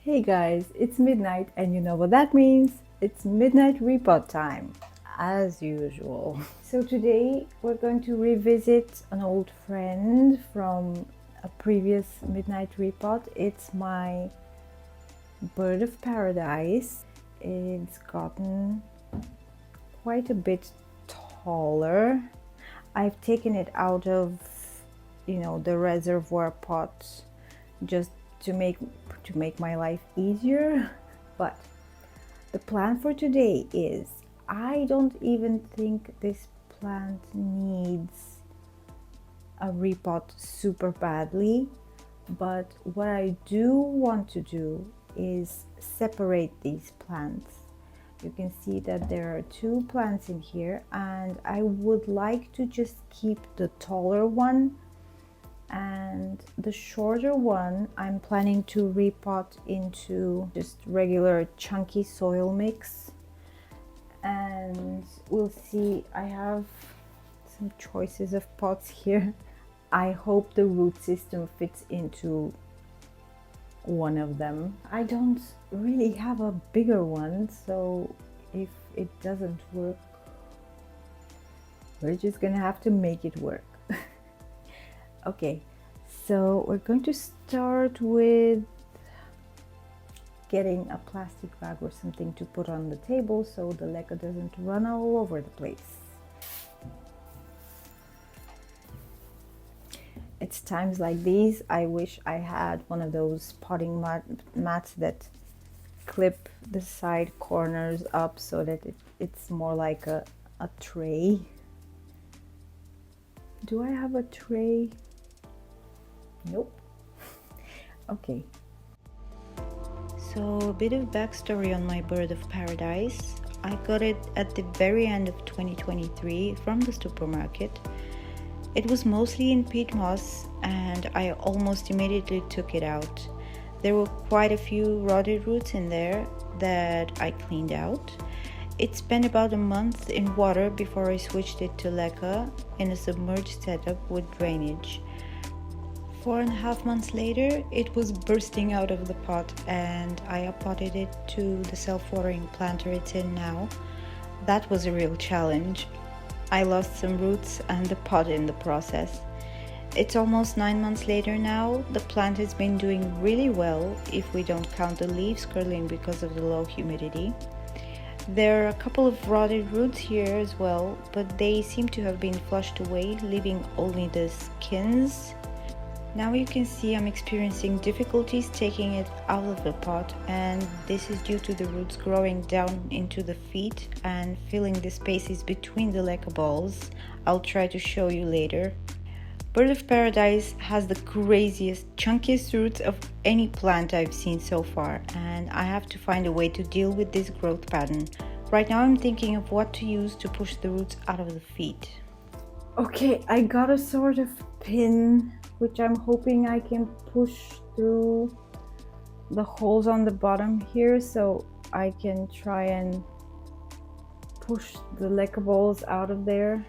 Hey guys, it's midnight and you know what that means. It's midnight repot time, as usual. So today we're going to revisit an old friend from a previous midnight repot. It's my bird of paradise. It's gotten quite a bit taller. I've taken it out of, the reservoir pot just to make my life easier. But the plan for today is I don't even think this plant needs a repot super badly, but what I do want to do is separate these plants. You can see that there are two plants in here, and I would like to just keep the taller one, and the shorter one I'm planning to repot into just regular chunky soil mix. And we'll see, I have some choices of pots here. I hope the root system fits into one of them. I don't really have a bigger one, so if it doesn't work, we're just gonna have to make it work. Okay, so we're going to start with getting a plastic bag or something to put on the table so the LECA doesn't run all over the place. It's times like these I wish I had one of those potting mats that clip the side corners up so that it's more like a tray. Do I have a tray? Nope. Okay. So a bit of backstory on my bird of paradise. I got it at the very end of 2023 from the supermarket. It was mostly in peat moss and I almost immediately took it out. There were quite a few rotted roots in there that I cleaned out. It spent about a month in water before I switched it to LECA in a submerged setup with drainage. 4.5 months later, it was bursting out of the pot and I uppotted it to the self-watering planter it's in now. That was a real challenge. I lost some roots and the pot in the process. It's almost 9 months later now. The plant has been doing really well if we don't count the leaves curling because of the low humidity. There are a couple of rotted roots here as well, but they seem to have been flushed away, leaving only the skins. Now you can see I'm experiencing difficulties taking it out of the pot, and this is due to the roots growing down into the feet and filling the spaces between the LECA balls. I'll try to show you later. Bird of Paradise has the craziest, chunkiest roots of any plant I've seen so far, and I have to find a way to deal with this growth pattern. Right now I'm thinking of what to use to push the roots out of the feet. Okay, I got a sort of pin which I'm hoping I can push through the holes on the bottom here so I can try and push the LECA balls out of there,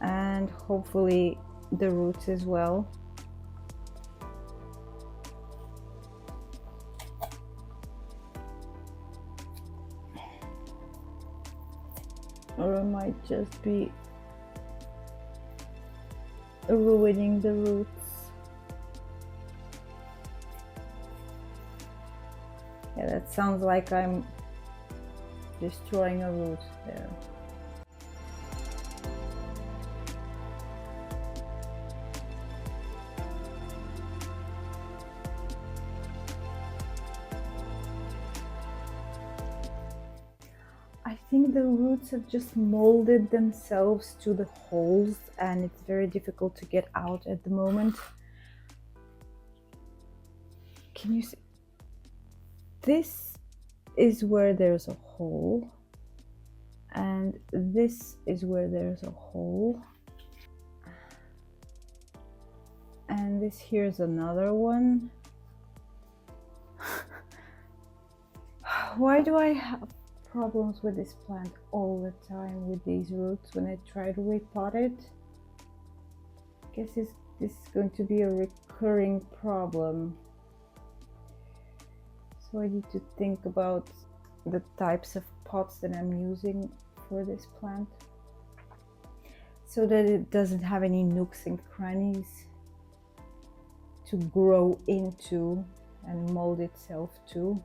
and hopefully the roots as well. Or it might just be ruining the roots. Yeah, that sounds like I'm destroying a root there. I think the roots have just molded themselves to the holes and it's very difficult to get out at the moment. Can you see? This is where there's a hole, and this is where there's a hole, and this here's another one. Why do I have problems with this plant all the time with these roots when I try to repot it? I guess this is going to be a recurring problem. So I need to think about the types of pots that I'm using for this plant, so that it doesn't have any nooks and crannies to grow into and mold itself to,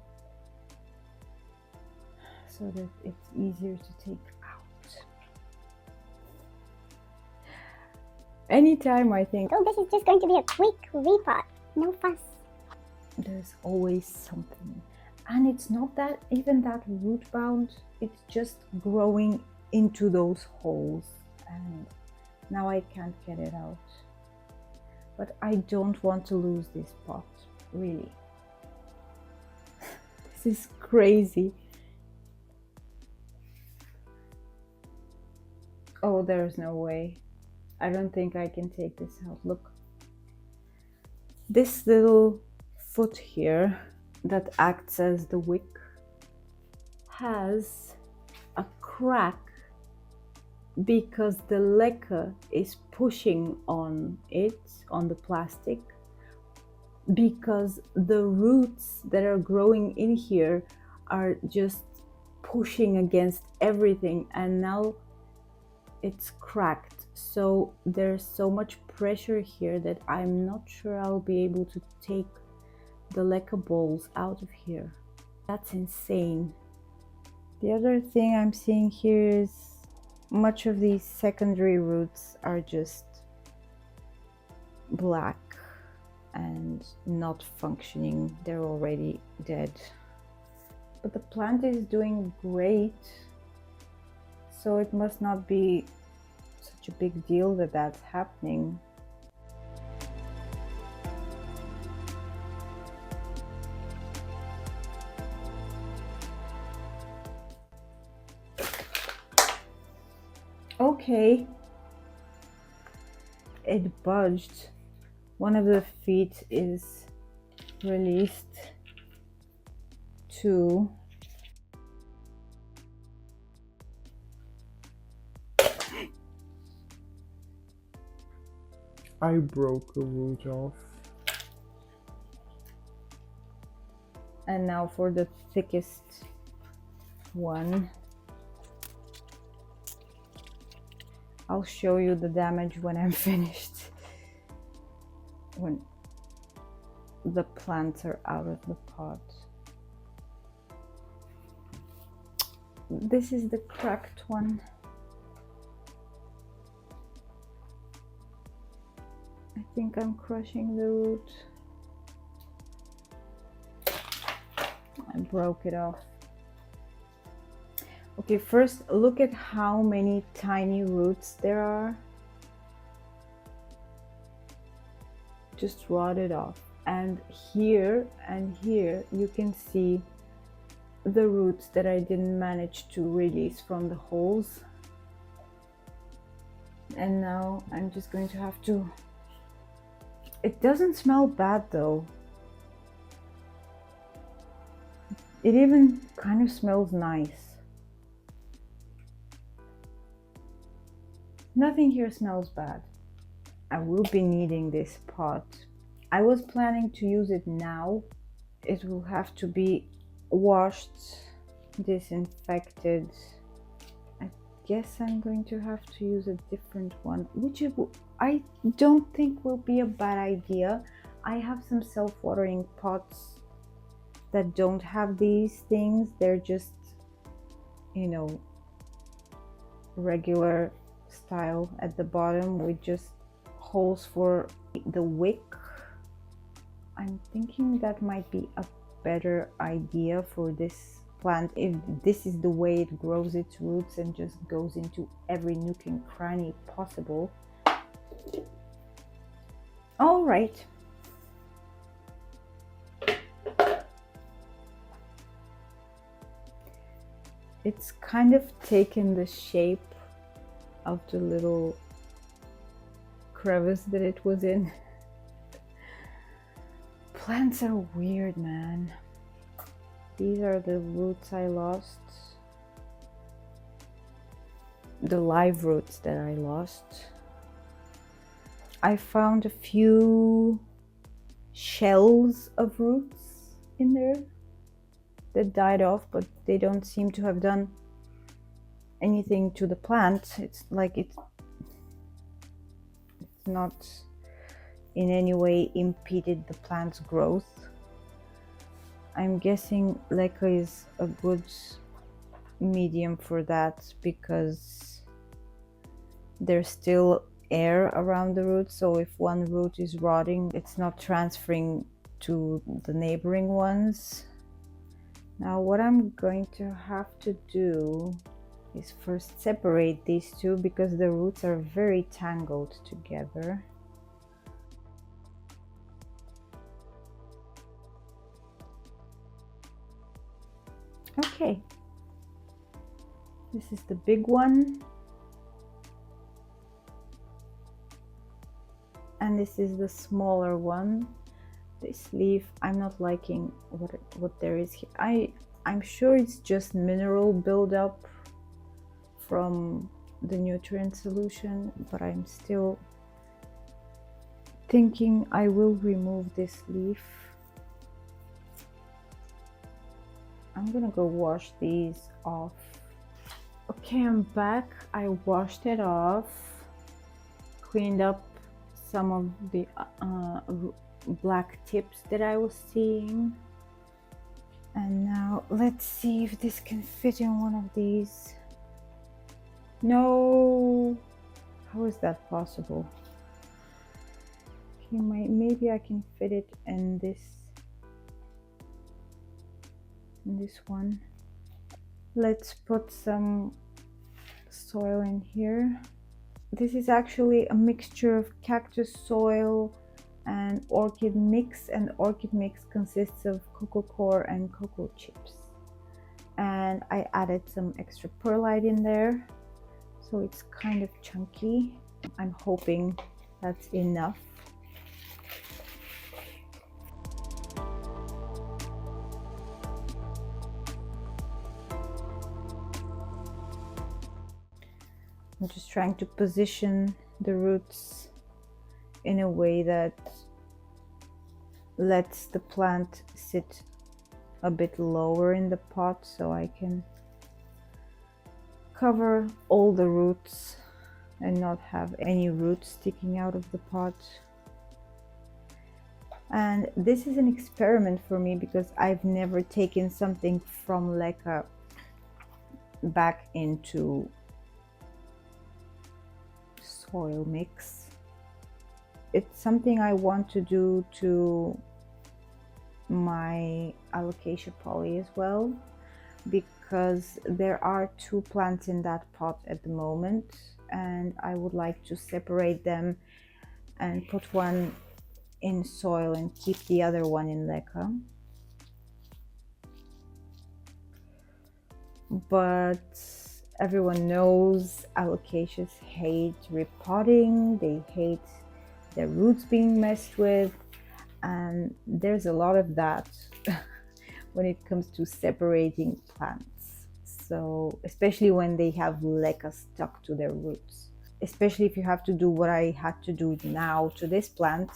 so that it's easier to take out. Anytime I think, oh, this is just going to be a quick repot, no fuss, there's always something. And it's not that even that root bound, it's just growing into those holes, and now I can't get it out. But I don't want to lose this pot, really. This is crazy. Oh, there's no way. I don't think I can take this out. Look, this little foot here that acts as the wick has a crack because the LECA is pushing on it, on the plastic, because the roots that are growing in here are just pushing against everything, and now it's cracked. So there's so much pressure here that I'm not sure I'll be able to take the LECA balls out of here. That's insane. The other thing I'm seeing here is much of these secondary roots are just black and not functioning. They're already dead. But the plant is doing great, so it must not be such a big deal that that's happening. Okay, it budged. One of the feet is released. 2. I broke a root off. And now for the thickest one. I'll show you the damage when I'm finished, when the plants are out of the pot. This is the cracked one. I think I'm crushing the root. I broke it off. Okay, first look at how many tiny roots there are. Just rotted off. And here you can see the roots that I didn't manage to release from the holes. And now I'm just going to have to... It doesn't smell bad though. It even kind of smells nice. Nothing here smells bad. I will be needing this pot. I was planning to use it now. It will have to be washed, disinfected. I guess I'm going to have to use a different one, which I don't think will be a bad idea. I have some self-watering pots that don't have these things. They're just, you know, regular style at the bottom with just holes for the wick. I'm thinking that might be a better idea for this plant, if this is the way it grows its roots and just goes into every nook and cranny possible. All right. It's kind of taken the shape of the little crevice that it was in. Plants are weird, man. These are the roots I lost. The live roots that I lost. I found a few shells of roots in there. that died off, but they don't seem to have done anything to the plant. It's like it's not in any way impeded the plant's growth. I'm guessing LECA is a good medium for that because there's still air around the root, so if one root is rotting, it's not transferring to the neighboring ones. Now what I'm going to have to do is first separate these two because the roots are very tangled together. Okay, this is the big one, and this is the smaller one. This leaf, I'm not liking what there is here. I'm sure it's just mineral buildup from the nutrient solution, but I'm still thinking I will remove this leaf. I'm gonna go wash these off. Okay, I'm back. I washed it off, cleaned up some of the black tips that I was seeing. And now let's see if this can fit in one of these. No! How is that possible? Okay, maybe I can fit it in this one. Let's put some soil in here. This is actually a mixture of cactus soil and orchid mix, and orchid mix consists of cocoa coir and cocoa chips. And I added some extra perlite in there, so it's kind of chunky. I'm hoping that's enough. I'm just trying to position the roots in a way that lets the plant sit a bit lower in the pot, so I can cover all the roots and not have any roots sticking out of the pot. And this is an experiment for me because I've never taken something from LECA back into soil mix. It's something I want to do to my alocasia poly as well, because there are 2 plants in that pot at the moment, and I would like to separate them and put one in soil and keep the other one in LECA. But everyone knows alocasias hate repotting, they hate their roots being messed with, and there's a lot of that when it comes to separating plants. So especially when they have LECA stuck to their roots, especially if you have to do what I had to do now to this plant,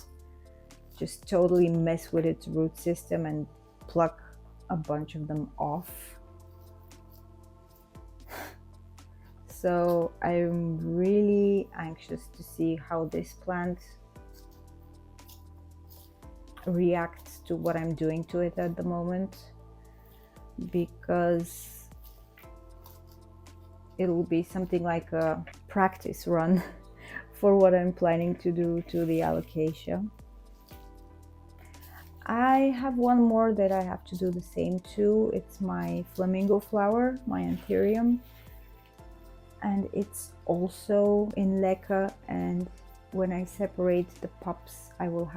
just totally mess with its root system and pluck a bunch of them off. So I'm really anxious to see how this plant reacts to what I'm doing to it at the moment, because it will be something like a practice run for what I'm planning to do to the alocasia. I have one more that I have to do the same to. It's my flamingo flower, my anthurium, and it's also in LECA, and when I separate the pups I want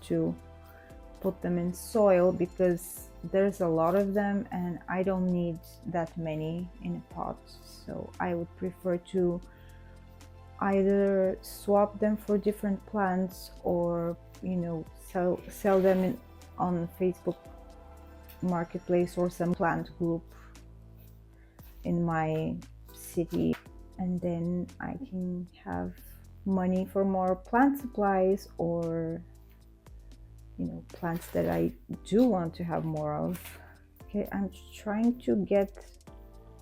to put them in soil because there's a lot of them and I don't need that many in a pot. So I would prefer to either swap them for different plants or, you know, sell them on Facebook Marketplace or some plant group in my city, and then I can have money for more plant supplies or plants that I do want to have more of. Okay, I'm trying to get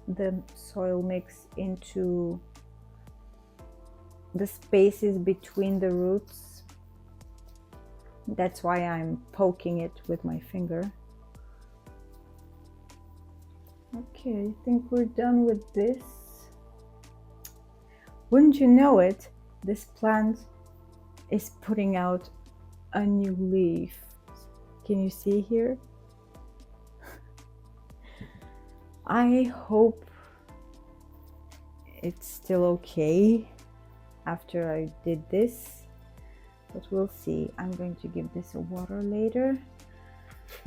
the soil mix into the spaces between the roots. That's why I'm poking it with my finger. Okay, I think we're done with this. Wouldn't you know it, this plant is putting out a new leaf. Can you see here? I hope it's still okay after I did this, but we'll see. I'm going to give this a water later.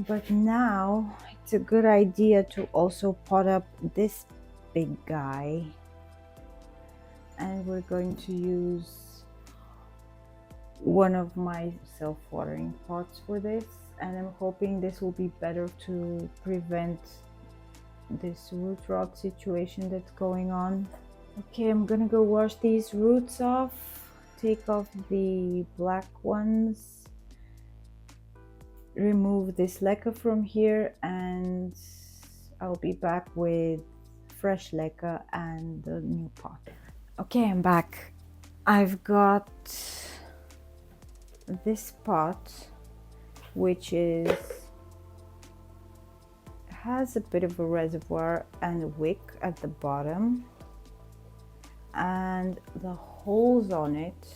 But now it's a good idea to also pot up this big guy. And we're going to use one of my self-watering pots for this. And I'm hoping this will be better to prevent this root rot situation that's going on. Okay, I'm gonna go wash these roots off, take off the black ones, remove this LECA from here, and I'll be back with fresh LECA and the new pot. Okay, I'm back. I've got this pot, which has a bit of a reservoir and a wick at the bottom, and the holes on it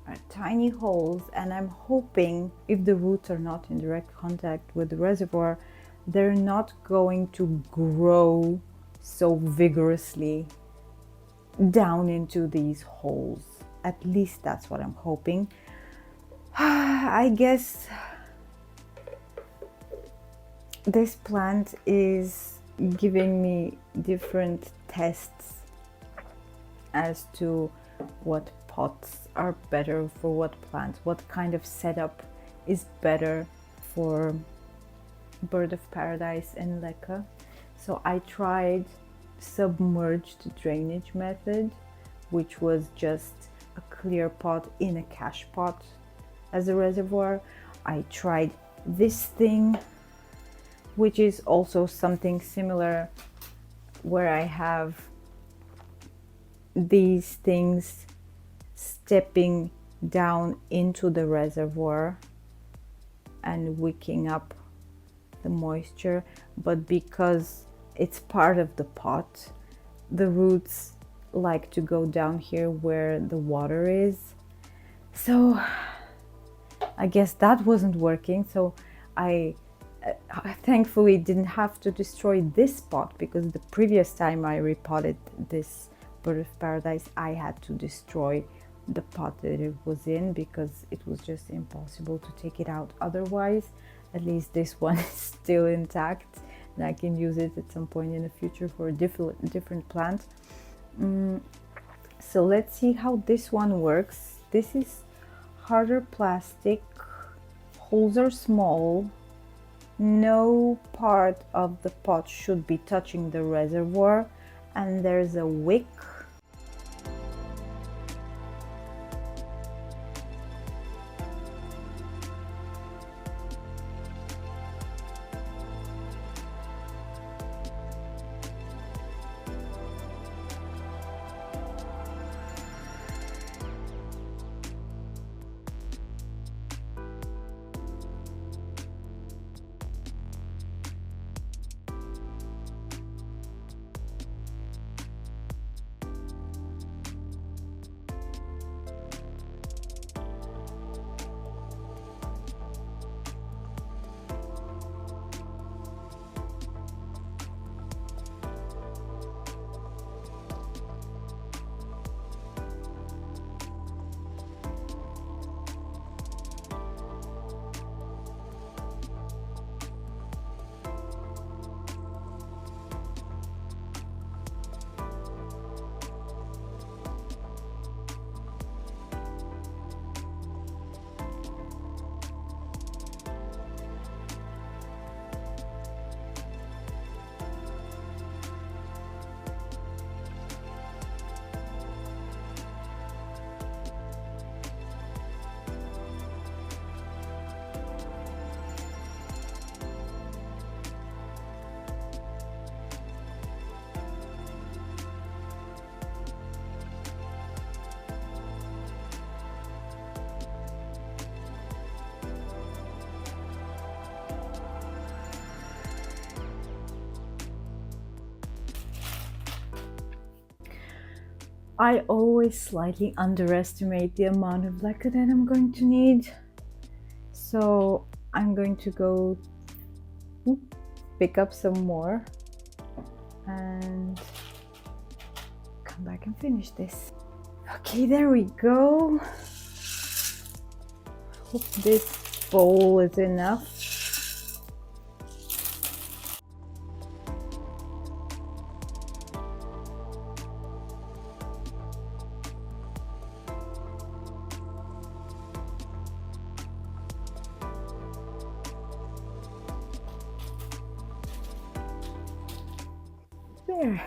are tiny holes, and I'm hoping if the roots are not in direct contact with the reservoir, they're not going to grow so vigorously down into these holes. At least that's what I'm hoping. I guess this plant is giving me different tests as to what pots are better for what plants, what kind of setup is better for bird of paradise and LECA. So I tried submerged drainage method, which was just a clear pot in a cache pot as a reservoir. I tried this thing, which is also something similar, where I have these things stepping down into the reservoir and wicking up the moisture, but because it's part of the pot, the roots like to go down here where the water is. So I guess that wasn't working. So I thankfully didn't have to destroy this pot, because the previous time I repotted this bird of paradise, I had to destroy the pot that it was in, because it was just impossible to take it out otherwise. At least this one is still intact, and I can use it at some point in the future for a different plant. So let's see how this one works. This is harder plastic, holes are small, no part of the pot should be touching the reservoir, and there's a wick. I always slightly underestimate the amount of LECA that I'm going to need. So I'm going to go pick up some more and come back and finish this. Okay, there we go. Hope this bowl is enough. There,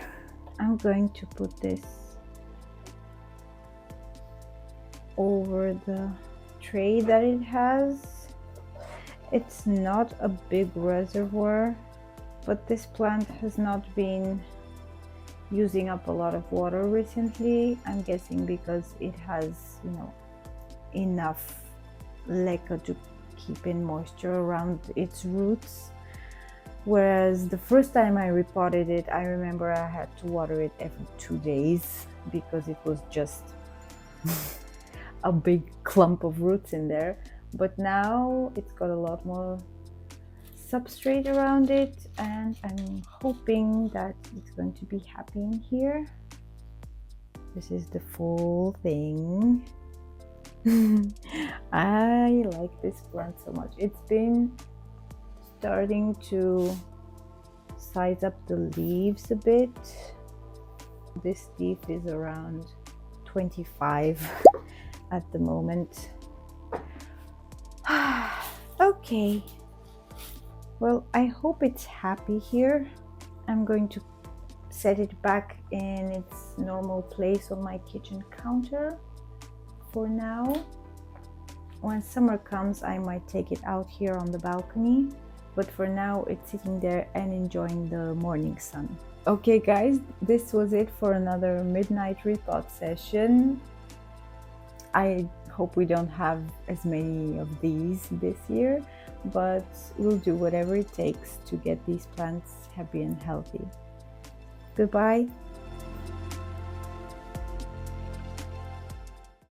I'm going to put this over the tray that it has. It's not a big reservoir, but this plant has not been using up a lot of water recently. I'm guessing because it has, enough LECA to keep in moisture around its roots. Whereas the first time I repotted it, I remember I had to water it every 2 days because it was just a big clump of roots in there. But now it's got a lot more substrate around it, and I'm hoping that it's going to be happy in here. This is the full thing. I like this plant so much. It's been starting to size up the leaves a bit. This leaf is around 25 at the moment. Okay, well, I hope it's happy here. I'm going to set it back in its normal place on my kitchen counter for now. When summer comes, I might take it out here on the balcony, but for now it's sitting there and enjoying the morning sun. Okay guys, this was it for another midnight repot session. I hope we don't have as many of these this year, but we'll do whatever it takes to get these plants happy and healthy. Goodbye.